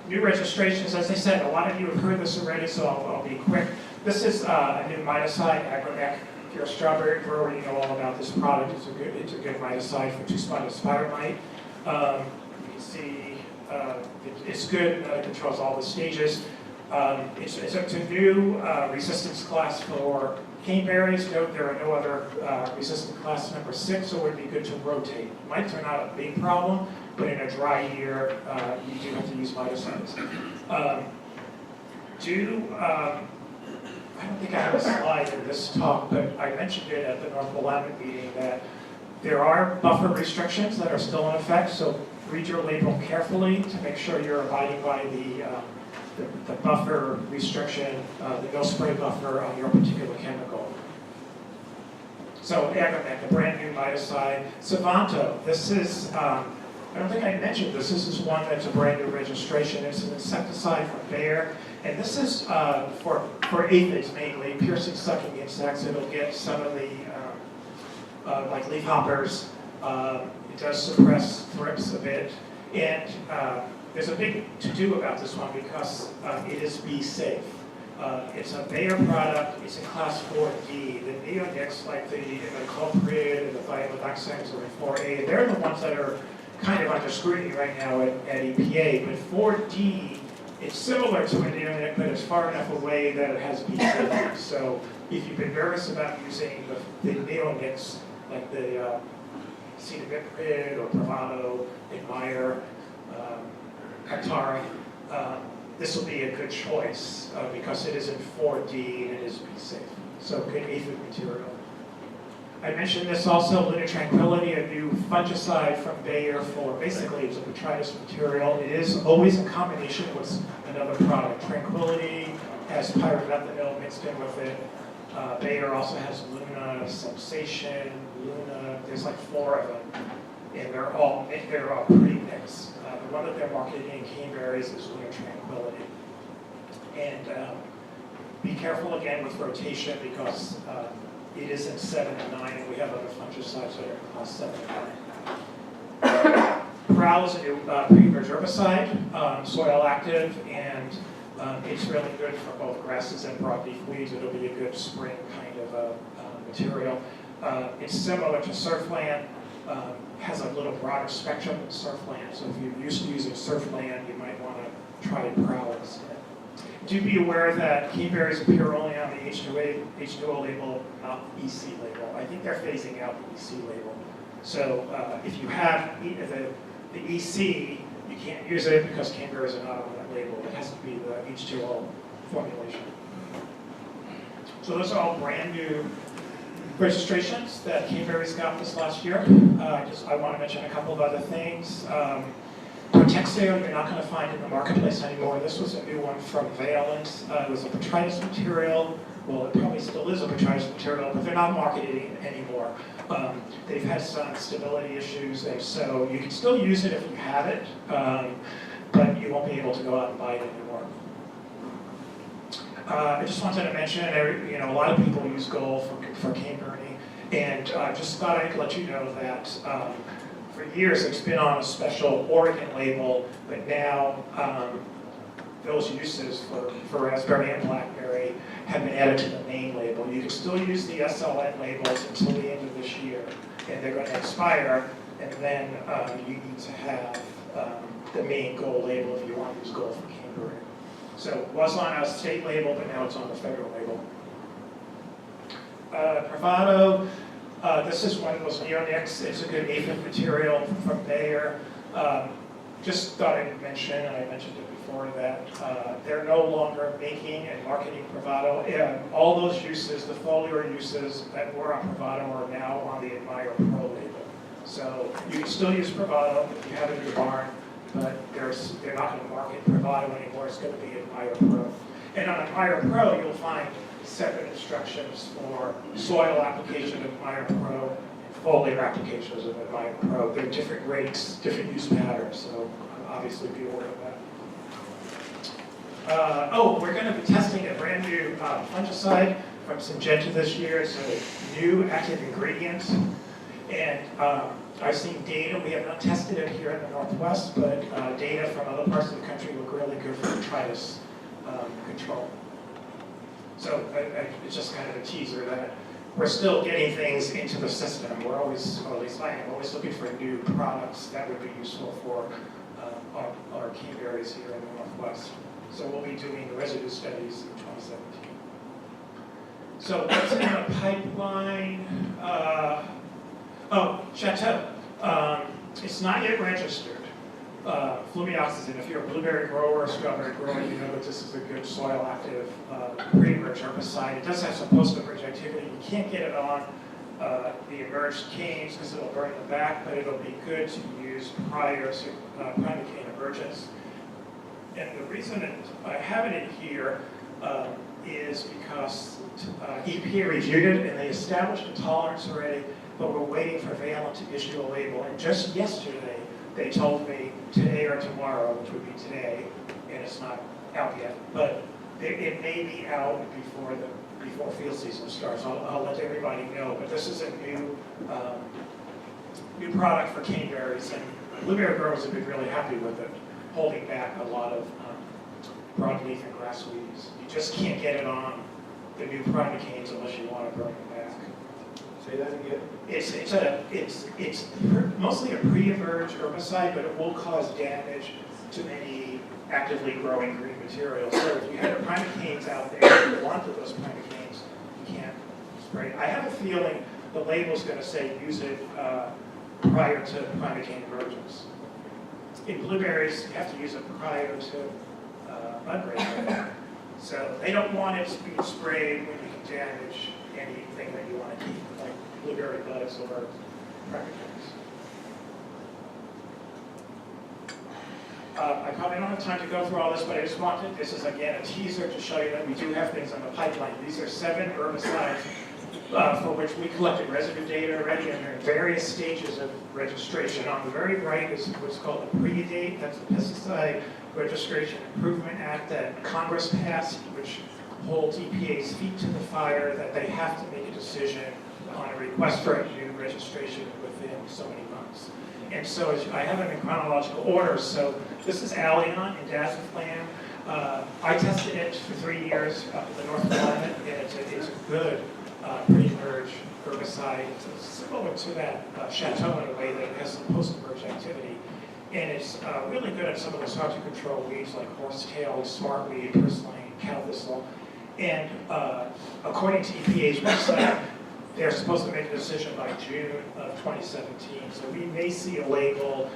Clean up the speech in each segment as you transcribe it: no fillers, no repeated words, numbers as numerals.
New registrations, as I said, a lot of you have heard this already, so I'll be quick. This is a new miticide, Agromec. If you're a strawberry grower, you know all about this product. It's a good miticide for two-spotted spider mite. You can see it's good, it controls all the stages. It's a new resistance class for caneberries. Note there are no other resistant class number 6, so it would be good to rotate. Mites are not a big problem, but in a dry year, you do have to use miticides. I don't think I have a slide in this talk, but I mentioned it at the North Willamette meeting that there are buffer restrictions that are still in effect, so read your label carefully to make sure you're abiding by the buffer restriction, the no spray buffer on your particular chemical. So Agromec, a brand new miticide. Savanto, this is, I don't think I mentioned this is one that's a brand new registration. It's an insecticide from Bayer, and this is for aphids mainly, piercing, sucking insects. It'll get some of the, like leafhoppers. It does suppress thrips a bit, and there's a big to-do about this one because it is bee safe. It's a Bayer product, it's in class 4D. The neonics, like the culprid and the thiamethoxams are in 4A. They're the ones that are kind of under scrutiny right now at EPA. But 4D, it's similar to a neonic, but it's far enough away that it has bee safety. So if you've been nervous about using the neonics, like the acetylmiprid or Bravado, Admire, Actara, this will be a good choice because it is in 4D and it is bee safe. So good aphid material. I mentioned this also, Lunar Tranquility, a new fungicide from Bayer for basically it's a botrytis material. It is always in combination with another product. Tranquility has pyrimethanol mixed in with it. Bayer also has Luna, Sensation, Luna. There's like 4 of them, and they're all pre-mixed. The one that they're marketing in caneberries is Lunar Tranquility. And be careful again with rotation because it is in 7 and 9, and we have other fungicides that are in class 7 and 9. Prowl is a new pre-emerge herbicide, soil active, and it's really good for both grasses and broadleaf weeds. It'll be a good spring kind of material. It's similar to Surfland, has a little broader spectrum than Surfland, so if you're used to using Surfland, you might want to try Prowl instead. Do be aware that caneberries appear only on the H2O label, not the EC label. I think they're phasing out the EC label. So if you have the EC, you can't use it because caneberries are not on that label. It has to be the H2O formulation. So those are all brand new registrations that caneberries got this last year. I want to mention a couple of other things. Protexio, you're not going to find in the marketplace anymore. This was a new one from Valence. It was a botrytis material. Well, it probably still is a botrytis material, but they're not marketing it anymore. They've had some stability issues, and so you can still use it if you have it, but you won't be able to go out and buy it anymore. I just wanted to mention, a lot of people use gold for cane burning, and just thought I'd let you know that for years it's been on a special Oregon label, but now those uses for raspberry and blackberry have been added to the main label. You can still use the SLN labels until the end of this year, and they're going to expire, and then you need to have the main gold label if you want to use gold for cane burning. So it was on a state label, but now it's on the federal label. Bravado, this is one of those neonics. It's a good aphid material from Bayer. Just thought I'd mention, and I mentioned it before, that they're no longer making and marketing Bravado. And all those uses, the foliar uses that were on Bravado are now on the Admire Pro label. So you can still use Bravado if you have it in your barn, but they're not going to market Bravado anymore. It's going to be Admire Pro. And on Admire Pro, you'll find separate instructions for soil application of Admire Pro and foliar applications of Admire Pro. They're different rates, different use patterns, so obviously be aware of that. We're going to be testing a brand new fungicide from Syngenta this year. It's a new active ingredient. And I've seen data, we have not tested it here in the Northwest, but data from other parts of the country look really good for detritus control. So it's just kind of a teaser that we're still getting things into the system. We're always, or at least I am, always looking for new products that would be useful for our cane berries here in the Northwest. So we'll be doing the residue studies in 2017. So what's in the pipeline? Chateau. It's not yet registered. Flumioxazin, if you're a blueberry grower or strawberry grower, you know that this is a good soil active pre-emerge herbicide. It does have some post-emerge activity. You can't get it on the emerged canes because it'll burn the back, but it'll be good to use prior to primary cane emergence. And the reason that I have it in here is because EPA reviewed it and they established a tolerance already, but we're waiting for Valent to issue a label. And just yesterday, they told me today or tomorrow, which would be today, and it's not out yet, but it may be out before field season starts. I'll let everybody know, but this is a new product for cane berries, and blueberry growers have been really happy with it, holding back a lot of broadleaf and grass weeds. You just can't get it on the new prime canes unless you want to burn them back. Say that again. It's mostly a pre-emerge herbicide, but it will cause damage to any actively growing green material. So if you have prime canes out there, if you want those prime canes, you can't spray it. I have a feeling the label's going to say use it prior to prime cane emergence. In blueberries, you have to use it prior to bud break. So they don't want it to be sprayed when you can damage anything that you want to keep, like blueberry buds or prime canes. I probably don't have time to go through all this, but I just wanted, this is again a teaser to show you that we do have things on the pipeline. These are 7 herbicides for which we collected residue data already, and they're in various stages of registration. On the very right is what's called a pre-date. That's the Pesticide Registration Improvement Act that Congress passed, which holds EPA's feet to the fire that they have to make a decision on a request for a new registration within so many months. And so I have them in chronological order. So this is Allion and Dazaflam. I tested it for 3 years up in the North Carolina, and it's a good pre-emerge herbicide. It's similar to that Chateau in a way that it has some post-emerge activity. And it's really good at some of those hard-to-control weeds like horsetail, smartweed, purslane, cow thistle. And according to EPA's website, they're supposed to make a decision by June of 2017. So we may see a label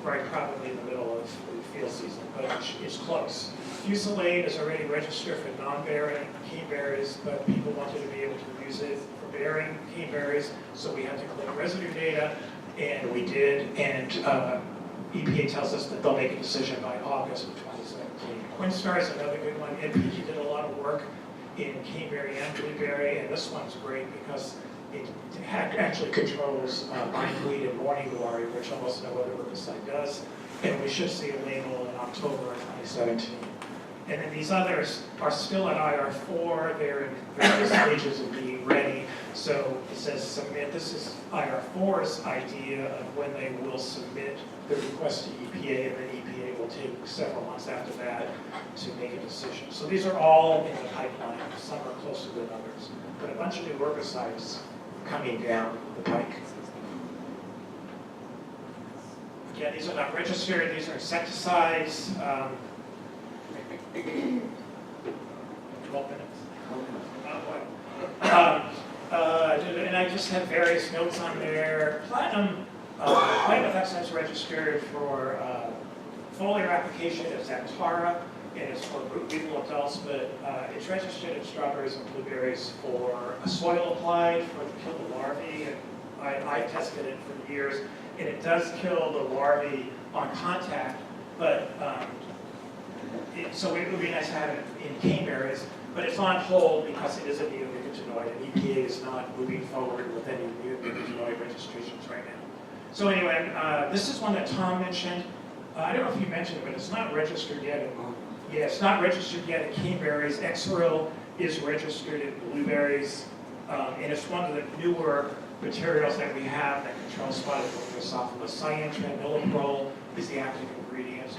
right probably in the middle of the field season, but it's close. Fusilade is already registered for non-bearing cane berries, but people wanted to be able to use it for bearing cane berries, so we had to collect residue data, and we did, and EPA tells us that they'll make a decision by August of 2017. Quinstar is another good one. NPG did a lot of work in caneberry and blueberry, and this one's great because it actually controls bindweed and morning glory, which almost no other herbicide does, and we should see a label in October of 2017. And then these others are still at IR4. They're in various stages of being ready. So it says submit. This is IR4's idea of when they will submit the request to EPA, and then EPA will take several months after that to make a decision. So these are all in the pipeline. Some are closer than others. But a bunch of new herbicides coming down the pike. Again, these are not registered. These are insecticides. 12 minutes. And I just have various notes on there. Platinum is registered for foliar application as Actara, and it's for legal adults, but it's registered in strawberries and blueberries for a soil applied to kill the larvae. And I've tested it for years, and it does kill the larvae on contact, but so it would be nice to have it in caneberries, but it's on hold because it is a neonicotinoid, and EPA is not moving forward with any neonicotinoid registrations right now. So anyway, this is one that Tom mentioned. I don't know if you mentioned it, but it's not registered yet. Yeah, it's not registered yet in caneberries. Exeril is registered in blueberries. And it's one of the newer materials that we have that controls spotted book Drosophila. Cyan-traniliprole is the active ingredient.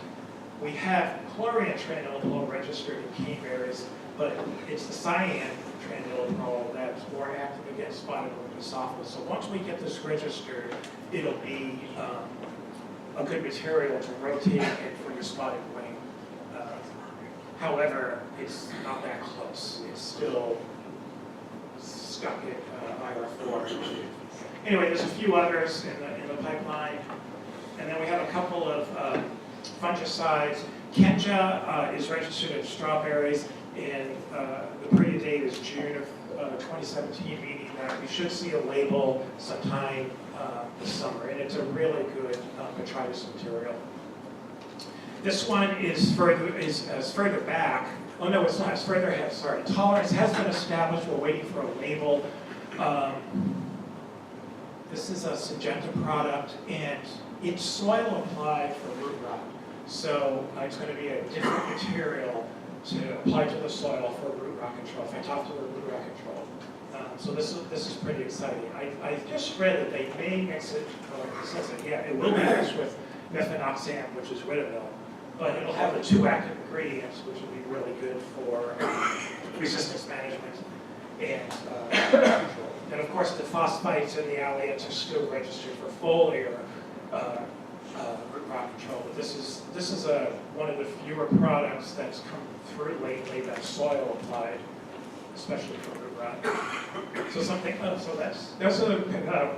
We have chlorine-traniliprole registered in caneberries, but it's the cyan-traniliprole that's more active against spotted book Drosophila. So once we get this registered, it'll be a good material to rotate it for your spotted wing. However, it's not that close. It's still stuck at IR4. Anyway, there's a few others in the pipeline. And then we have a couple of fungicides. Kenja is registered in strawberries, and the pre date is June of 2017, meaning that we should see a label sometime this summer. And it's a really good botrytis material. This one is further back. Oh no, it's not. It's further ahead. Sorry. Tolerance has been established. We're waiting for a label. This is a Syngenta product, and it's soil applied for root rot. So it's going to be a different material to apply to the soil for root rot control, phytophthora root rot control. So this is pretty exciting. I just read that they may mix it. Like it says, yeah, it will be mixed with methanoxam, which is Ridavil, but it'll have the two active ingredients, which will be really good for resistance management and control. And of course, the phosphites and the alliates are still registered for foliar root rot control. But this is one of the fewer products that's come through lately that's soil applied, especially for root rot. So those are the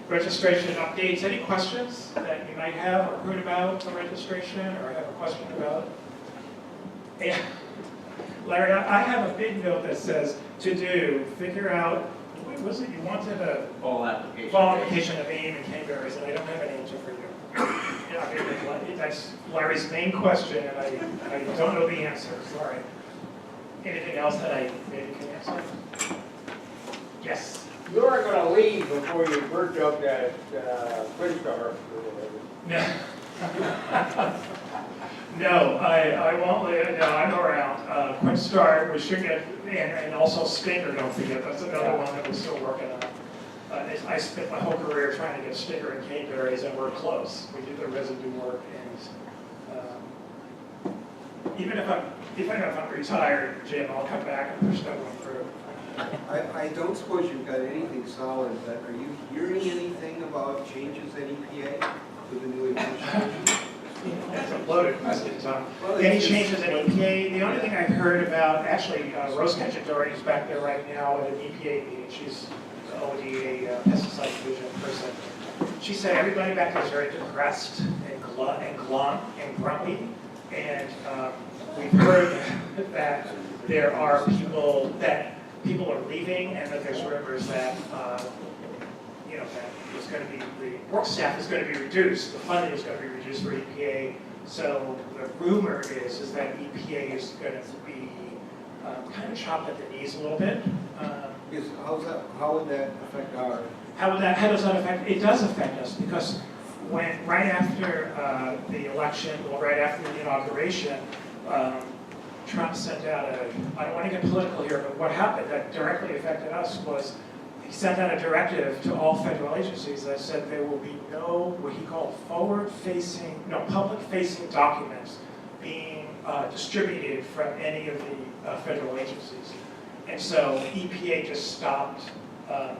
registration updates. Any questions that you might have or heard about the registration or have a question about? Yeah. Larry, I have a big note that says figure out, what was it? You wanted a fall application of AIM and caneberries, and I don't have an answer for you. Yeah, that's Larry's main question, and I don't know the answer. Sorry. Anything else that I maybe can answer? Yes. You aren't going to leave before you burnt up that Quinstar. No. No, I won't leave. No, I'm around. Quinstar, we should get, and also Stinger, don't forget. That's another one that we're still working on. I spent my whole career trying to get Stinger and caneberries, and we're close. We did the residue work, and even if I'm retired, Jim, I'll come back and push that one through. I don't suppose you've got anything solid, but are you hearing anything about changes at EPA with the new administration? That's a loaded question, Tom. Any changes at EPA? The only thing I've heard about, actually, Rose Cacciatore is back there right now at an EPA meeting. She's the ODA pesticide division person. She said everybody back there is very depressed and grumpy, and we've heard that there are people are leaving, and that there's rumors that that it's going to be the work staff is going to be reduced, the funding is going to be reduced for EPA. So the rumor is that EPA is going to be kind of chopped at the knees a little bit. How would that affect our? How does that affect? It does affect us because right after the election, right after the inauguration. Trump sent out I don't want to get political here, but what happened that directly affected us was he sent out a directive to all federal agencies that said there will be no, what he called public-facing documents being distributed from any of the federal agencies. And so EPA just stopped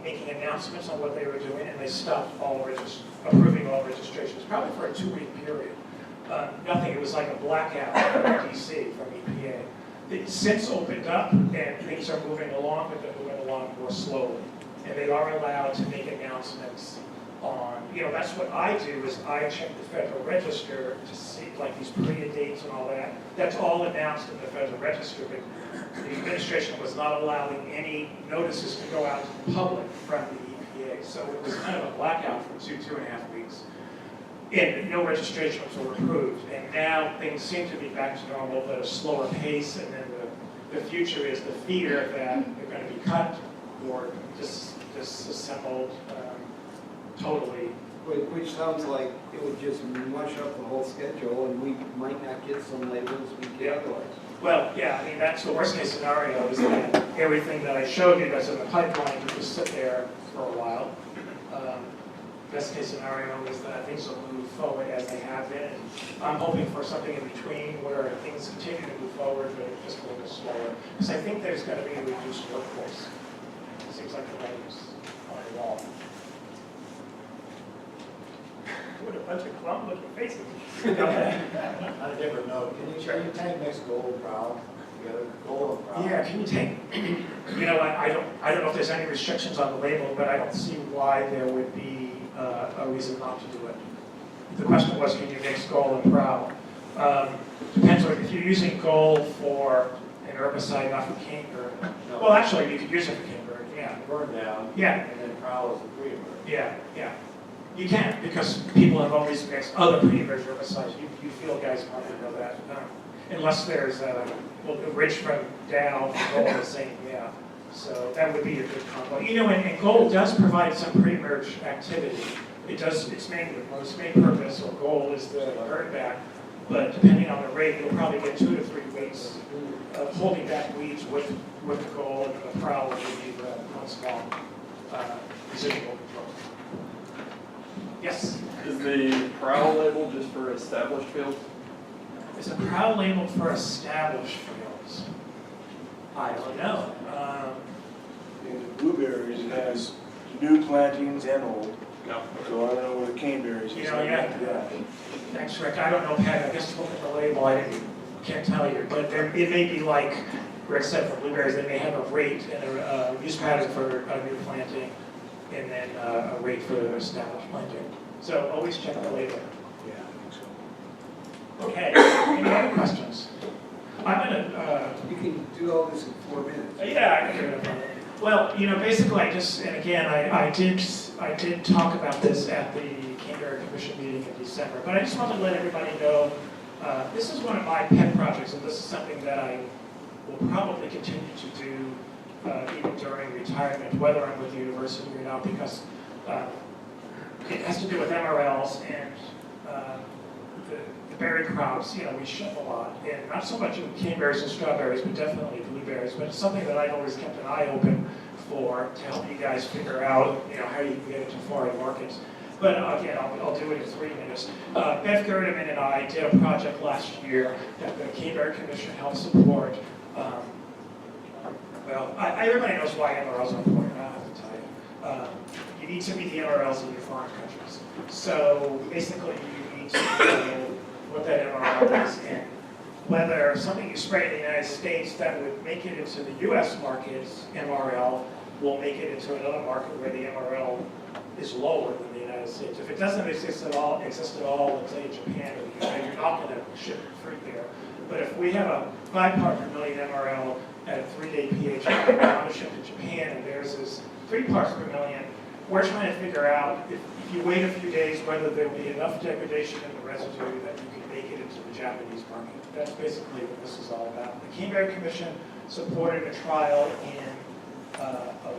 making announcements on what they were doing, and they stopped approving all registrations, probably for a 2-week period. Nothing, it was like a blackout from DC, from EPA. It's since opened up, and things are moving along, but they're moving along more slowly. And they are allowed to make announcements on, that's what I do, is I check the Federal Register to see, like these period dates and all that. That's all announced in the Federal Register, but the administration was not allowing any notices to go out to the public from the EPA. So it was kind of a blackout for 2.5 weeks. And no registrations were approved. And now things seem to be back to normal, but at a slower pace. And then the future is the fear that they're going to be cut or disassembled totally. Which sounds like it would just mush up the whole schedule, and we might not get some labels we get otherwise. Well, yeah, I mean, that's the worst case scenario is that everything that I showed you that's in the pipeline can just sit there for a while. Best case scenario is that things will move forward as they have been. I'm hoping for something in between where things continue to move forward, but it's just a little bit slower. Because I think there's going to be a reduced workforce. It seems like the writing's on the wall. What a bunch of glum-looking faces. Okay. On a different note, can you tank next gold proud together, gold and proud? Yeah, can you take, you know, I don't know if there's any restrictions on the label, but I don't see why there would be a reason not to do it. The question was, can you mix gold and proud? Depends on if you're using gold for an herbicide, not for canker. No. Well, actually, you could use it for canker, yeah. Burn down. Yeah. And then proud is the pre-emerge. Yeah, yeah. You can, because people have always mixed other pre-emerge herbicides. You field guys probably know that. Unless there's well, Rich from Dow, gold is saying, yeah. So that would be a good combo. You know, and gold does provide some pre-emerge activity. It does, its main purpose, or goal, is the burn back. But depending on the rate, you'll probably get 2 to 3 weeks of holding back weeds with the goal, and the prowl will be the months long residual control. Yes? Is the prowl label just for established fields? Is a prowl labeled for established fields? I don't know. In the blueberries, it has new plantings and old, No. so I don't know where the caneberries is. You know, yeah. Thanks, Rick. I don't know, Pat. I guess look at the label. Can't tell you. But it may be like Rick said for blueberries, they may have a rate and a use pattern for a new planting, and then a rate for established planting. So always check the label. Yeah, I think so. Okay. Any other questions? I'm gonna. You can do all this in 4 minutes. Yeah, I can do it. Well, you know, basically, and again, I did talk about this at the Canberra Commission meeting in December, but I just wanted to let everybody know, this is one of my pet projects, and this is something that I will probably continue to do even during retirement, whether I'm with the university or not, because it has to do with MRLs and the berry crops. You know, we ship a lot, and not so much in caneberries and strawberries, but definitely blueberries. But it's something that I've always kept an eye open for to help you guys figure out, you know, how you can get into foreign markets. But again, I'll do it in 3 minutes. Bev Gerdeman and I did a project last year that the Canberra Commission helped support. Well, everybody knows why MRLs are important. I don't have to tell you. You need to meet the MRLs in your foreign countries. So basically, you need to know what that MRL is and whether something you spray in the United States that would make it into the U.S. market's MRL will make it into another market where the MRL is lower than the United States. If it doesn't exist at all, let's say Japan or the UK, you're not going to ship fruit there. But if we have a 5 part per million MRL at a 3-day pH, I want to ship to Japan and theirs is 3 parts per million, we're trying to figure out if you wait a few days whether there'll be enough degradation in the residue that you can make it into the Japanese market. That's basically what this is all about. The Canberra Commission supported a trial in,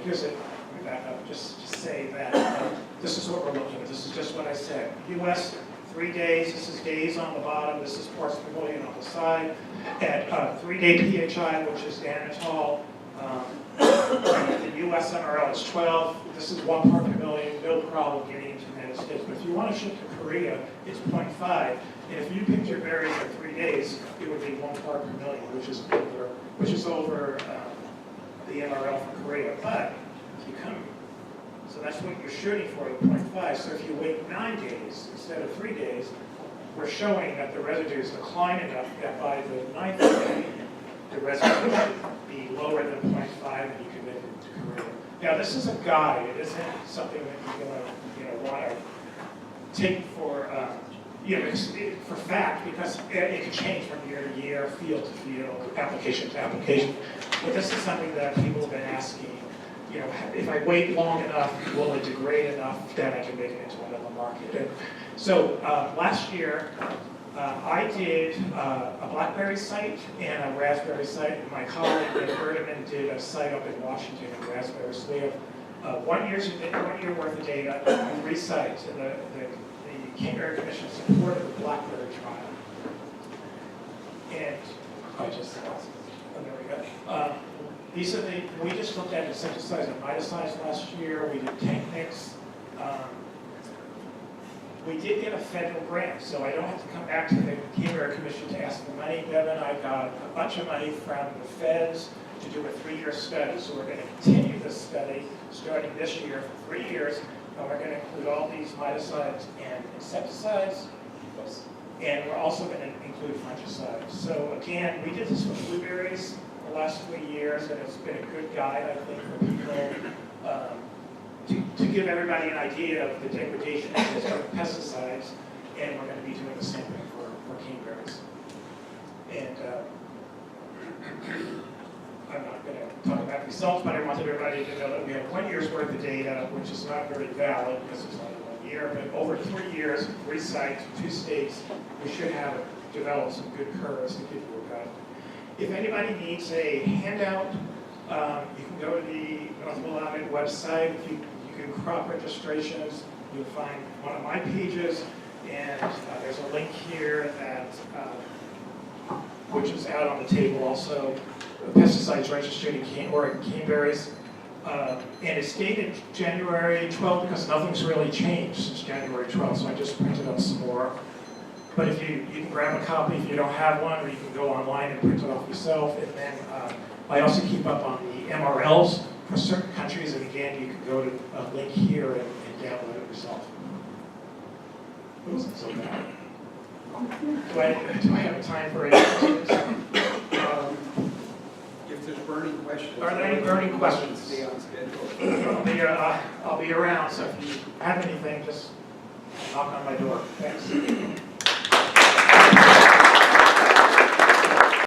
here's it, let me back up, just say that this is what we're looking at. This is just what I said. US, 3 days, this is days on the bottom, this is parts per million on the side. At 3-day PHI, which is Danitol, the US MRL is 12. This is 1 part per million, no problem getting into the United States. But if you want to ship to Korea, it's 0.5. And if you picked your berries at 3 days, it would be 1 part per million, which is over the MRL for Korea. But if you come, so that's what you're shooting for at 0.5. So if you wait 9 days instead of 3 days, we're showing that the residues decline enough that by the 9th day, the residue should be lower than 0.5, and you can make it to Korea. Now, this is a guide. It isn't something that you're going to want to take for for fact, because it can change from year to year, field to field, application to application. But this is something that people have been asking. You know, if I wait long enough, will it degrade enough that I can make it into another market? And so last year, I did a Blackberry site and a raspberry site, and my colleague Bev Gerdeman did a site up in Washington in raspberry. So we have 1 year worth of data on 3 sites, and the Canberra Commission supported the Blackberry trial. And I just lost it. Oh, there we go. These are we just looked at insecticides and miticides last year. We did tank mix. We did get a federal grant, so I don't have to come back to the Canberra Commission to ask for money. Deb and I got a bunch of money from the feds to do a 3-year study. So we're going to continue this study starting this year for 3 years, and we're going to include all these miticides and insecticides, and we're also going to include fungicides. So again, we did this with blueberries the last 3 years, and it's been a good guide, I think, for people to give everybody an idea of the degradation of these pesticides, and we're going to be doing the same thing for caneberries. And I'm not going to talk about results, but I wanted everybody to know that we have 1 year's worth of data, which is not very valid because it's only 1 year, but over 3 years, 3 sites, 2 states, we should have developed some good curves to give you a guide. If anybody needs a handout, you can go to the North Willamette website. If you do crop registrations, you'll find one of my pages, and there's a link here that which is out on the table also. Pesticides registered in Oregon caneberries, and it's dated January 12th because nothing's really changed since January 12th. So I just printed up some more. But if you can grab a copy if you don't have one, or you can go online and print it off yourself. And then I also keep up on the MRLs for certain countries, and again, you can go to a link here and download it yourself. It wasn't so bad. Do I have time for any questions? If there's burning questions. Are there any burning questions? Stay on schedule. I'll be around, so if you have anything, just knock on my door. Thanks.